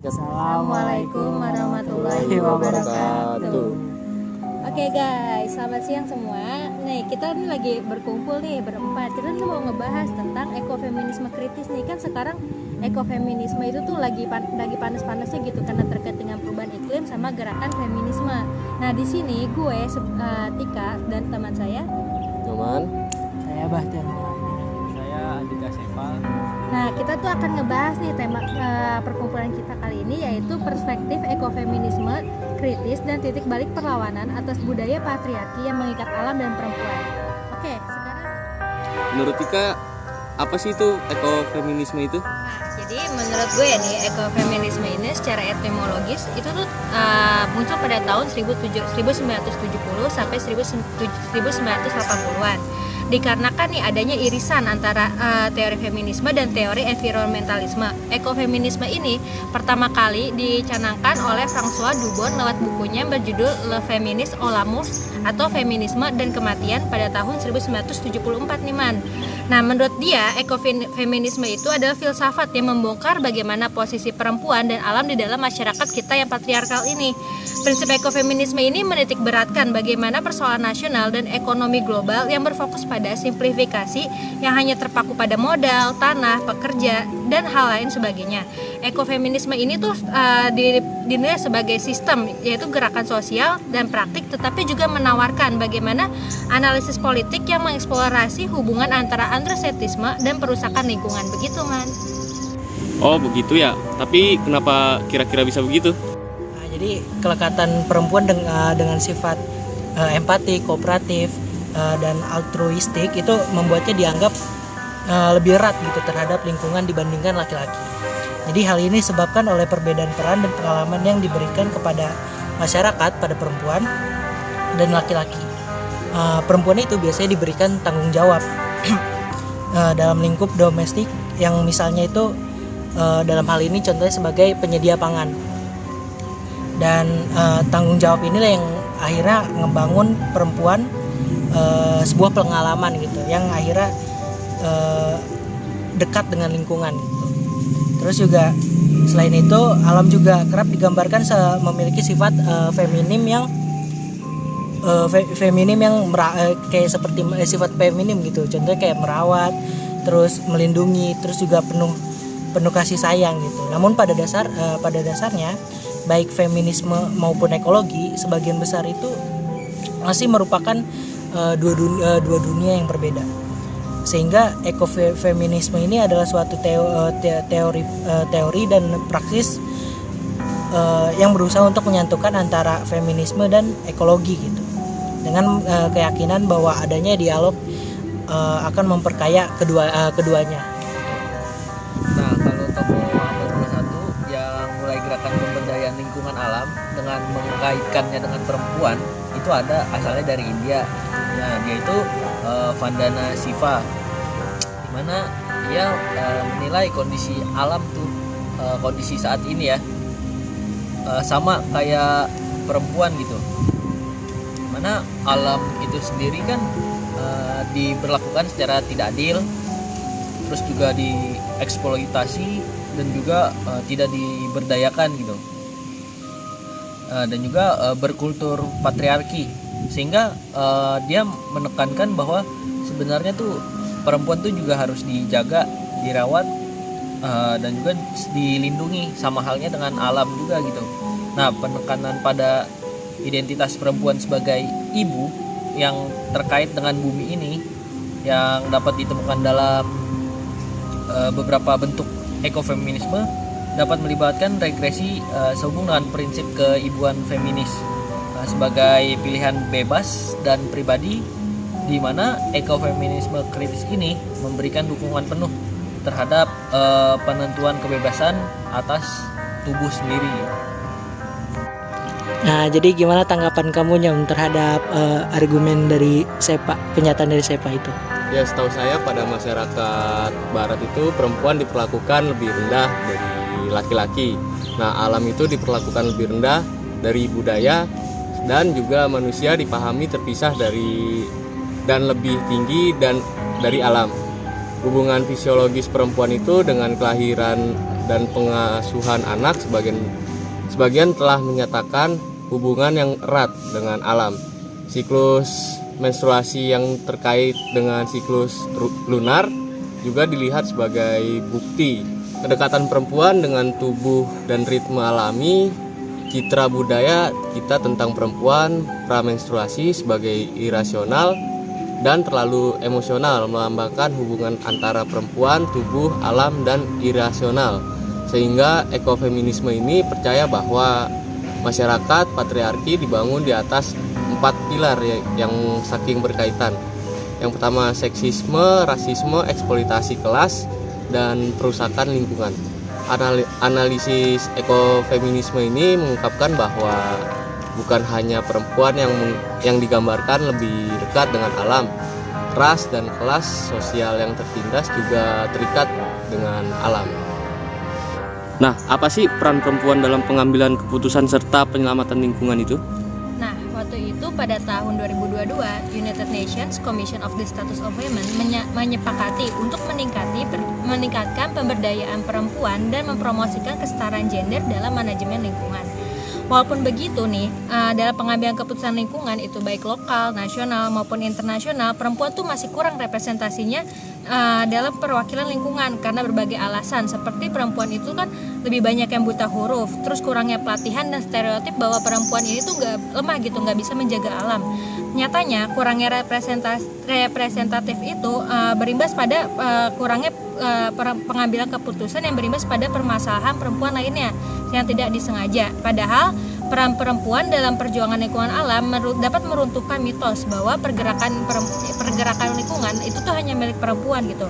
Assalamualaikum warahmatullahi wabarakatuh. Oke guys, selamat siang semua. Nih kita nih lagi berkumpul nih berempat. Kita nih mau ngebahas tentang ekofeminisme kritis nih. Kan sekarang ekofeminisme itu tuh lagi panas-panasnya gitu karena terkait dengan perubahan iklim sama gerakan feminisme. Nah di sini gue Tika dan teman saya Noman. Saya Bahtiar Maulana. Saya Andika Sepal. Nah, kita tuh akan ngebahas nih tema perkumpulan kita kali ini, yaitu perspektif ekofeminisme kritis dan titik balik perlawanan atas budaya patriarki yang mengikat alam dan perempuan. Oke, sekarang Menurut Tika, apa sih itu ekofeminisme itu? jadi menurut gue nih, ekofeminisme ini secara etimologis itu tuh muncul pada tahun 1970 sampai 1980-an. Dikarenakan nih adanya irisan antara teori feminisme dan teori environmentalisme. Ekofeminisme ini pertama kali dicanangkan oleh François Dubon lewat bukunya berjudul Le Féminisme au la mort atau Feminisme dan Kematian pada tahun 1974 nih man. Nah menurut dia ekofeminisme itu adalah filsafat yang membongkar bagaimana posisi perempuan dan alam di dalam masyarakat kita yang patriarkal ini. Prinsip ekofeminisme ini menitik beratkan bagaimana persoalan nasional dan ekonomi global yang berfokus pada simplifikasi yang hanya terpaku pada modal, tanah, pekerja, dan hal lain sebagainya. Ekofeminisme ini tuh dinilai sebagai sistem, yaitu gerakan sosial dan praktik, tetapi juga menawarkan bagaimana analisis politik yang mengeksplorasi hubungan antara androsetisme dan perusakan lingkungan. Begitu man. Oh begitu ya, tapi kenapa kira-kira bisa begitu? Nah, jadi kelekatan perempuan dengan sifat empati, kooperatif, dan altruistik itu membuatnya dianggap lebih erat gitu terhadap lingkungan dibandingkan laki-laki. Jadi hal ini disebabkan oleh perbedaan peran dan pengalaman yang diberikan kepada masyarakat pada perempuan dan laki-laki. Perempuan itu biasanya diberikan tanggung jawab dalam lingkup domestik yang misalnya itu dalam hal ini contohnya sebagai penyedia pangan. Dan tanggung jawab inilah yang akhirnya ngebangun perempuan sebuah pengalaman gitu yang akhirnya dekat dengan lingkungan gitu. Terus juga selain itu alam juga kerap digambarkan memiliki sifat feminim yang kayak seperti sifat feminim gitu. Contohnya kayak merawat, terus melindungi, terus juga penuh kasih sayang gitu. Namun pada dasarnya baik feminisme maupun ekologi sebagian besar itu masih merupakan dua dunia yang berbeda. Sehingga ekofeminisme ini adalah suatu teori dan praksis yang berusaha untuk menyatukan antara feminisme dan ekologi gitu. Dengan keyakinan bahwa adanya dialog akan memperkaya keduanya. Nah, kalau tokoh abad 21 yang mulai gerakan pemberdayaan lingkungan alam dengan mengaitkannya dengan perempuan itu ada asalnya dari India. Nah, dia itu Vandana Shiva, di mana dia menilai kondisi alam tuh kondisi saat ini ya sama kayak perempuan gitu. Mana alam itu sendiri kan diberlakukan secara tidak adil, terus juga dieksploitasi dan juga tidak diberdayakan gitu. Dan juga berkultur patriarki, sehingga dia menekankan bahwa sebenarnya tuh perempuan tuh juga harus dijaga, dirawat, dan juga dilindungi sama halnya dengan alam juga gitu. Nah, penekanan pada identitas perempuan sebagai ibu yang terkait dengan bumi ini yang dapat ditemukan dalam beberapa bentuk ekofeminisme dapat melibatkan regresi sehubung dengan prinsip keibuan feminis sebagai pilihan bebas dan pribadi, di mana ekofeminisme kritis ini memberikan dukungan penuh terhadap penentuan kebebasan atas tubuh sendiri. Nah, jadi gimana tanggapan kamu Nyam terhadap argumen dari SEPA, pernyataan dari SEPA itu? Ya setahu saya pada masyarakat barat itu perempuan diperlakukan lebih rendah dari laki-laki. Nah alam itu diperlakukan lebih rendah dari budaya, dan juga manusia dipahami terpisah dari dan lebih tinggi dan dari alam. Hubungan fisiologis perempuan itu dengan kelahiran dan pengasuhan anak, sebagian telah menyatakan hubungan yang erat dengan alam. Siklus menstruasi yang terkait dengan siklus lunar juga dilihat sebagai bukti kedekatan perempuan dengan tubuh dan ritme alami. Citra budaya kita tentang perempuan pramenstruasi sebagai irasional dan terlalu emosional, melambangkan hubungan antara perempuan, tubuh, alam, dan irasional. Sehingga ekofeminisme ini percaya bahwa masyarakat patriarki dibangun di atas 4 pilar yang saking berkaitan. Yang pertama seksisme, rasisme, eksploitasi kelas, dan perusakan lingkungan. Analisis ekofeminisme ini mengungkapkan bahwa bukan hanya perempuan yang digambarkan lebih dekat dengan alam, ras dan kelas sosial yang tertindas juga terikat dengan alam. Nah, apa sih peran perempuan dalam pengambilan keputusan serta penyelamatan lingkungan itu? Nah, waktu itu pada tahun 2022, United Nations Commission of the Status of Women menyepakati untuk meningkatkan pemberdayaan perempuan dan mempromosikan kesetaraan gender dalam manajemen lingkungan. Walaupun begitu nih, dalam pengambilan keputusan lingkungan itu baik lokal, nasional maupun internasional, perempuan tuh masih kurang representasinya dalam perwakilan lingkungan karena berbagai alasan, seperti perempuan itu kan lebih banyak yang buta huruf, terus kurangnya pelatihan dan stereotip bahwa perempuan ini tuh lemah gitu, nggak bisa menjaga alam. Nyatanya kurangnya representatif itu berimbas pada kurangnya pengambilan keputusan yang berimbas pada permasalahan perempuan lainnya yang tidak disengaja. Padahal peran perempuan dalam perjuangan lingkungan alam dapat meruntuhkan mitos bahwa pergerakan lingkungan itu tuh hanya milik perempuan gitu.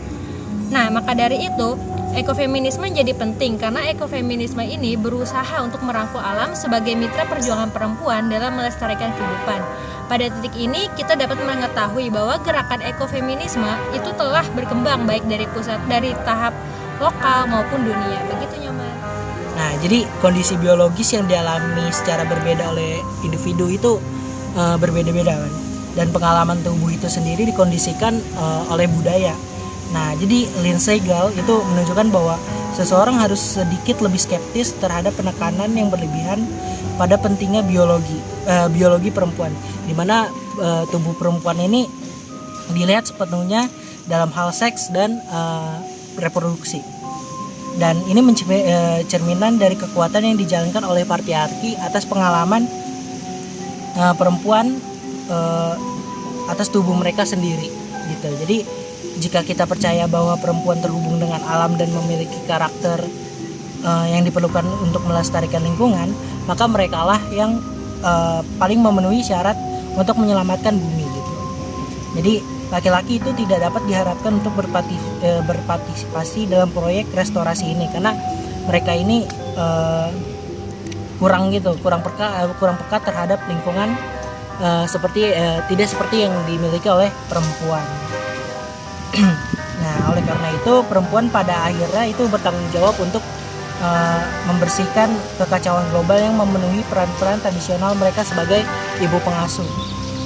Nah, maka dari itu ekofeminisme jadi penting karena ekofeminisme ini berusaha untuk merangkul alam sebagai mitra perjuangan perempuan dalam melestarikan kehidupan. Pada titik ini kita dapat mengetahui bahwa gerakan ekofeminisme itu telah berkembang baik dari tahap lokal maupun dunia. Begitu Nyoman. Nah, jadi kondisi biologis yang dialami secara berbeda oleh individu itu berbeda-beda kan. Dan pengalaman tubuh itu sendiri dikondisikan oleh budaya. Nah, jadi Lindsay Gall itu menunjukkan bahwa seseorang harus sedikit lebih skeptis terhadap penekanan yang berlebihan pada pentingnya biologi perempuan, di mana tubuh perempuan ini dilihat sepenuhnya dalam hal seks dan reproduksi. Dan ini cerminan dari kekuatan yang dijalankan oleh patriarki atas pengalaman perempuan atas tubuh mereka sendiri gitu. Jadi jika kita percaya bahwa perempuan terhubung dengan alam dan memiliki karakter yang diperlukan untuk melestarikan lingkungan, maka merekalah yang paling memenuhi syarat untuk menyelamatkan bumi gitu. Jadi laki-laki itu tidak dapat diharapkan untuk berpartisipasi dalam proyek restorasi ini karena mereka ini kurang peka terhadap lingkungan tidak seperti yang dimiliki oleh perempuan. Nah, oleh karena itu perempuan pada akhirnya itu bertanggung jawab untuk membersihkan kekacauan global yang memenuhi peran-peran tradisional mereka sebagai ibu pengasuh.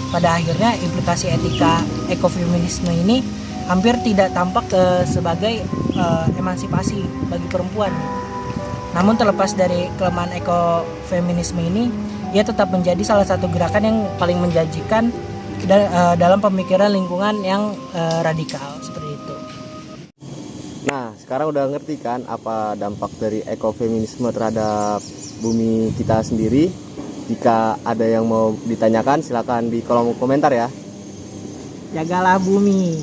Pada akhirnya implikasi etika ekofeminisme ini hampir tidak tampak sebagai emansipasi bagi perempuan. Namun terlepas dari kelemahan ekofeminisme ini, ia tetap menjadi salah satu gerakan yang paling menjanjikan dalam pemikiran lingkungan yang radikal seperti itu. Nah, sekarang udah ngerti kan apa dampak dari ekofeminisme terhadap bumi kita sendiri? Jika ada yang mau ditanyakan silakan di kolom komentar ya. Jagalah bumi.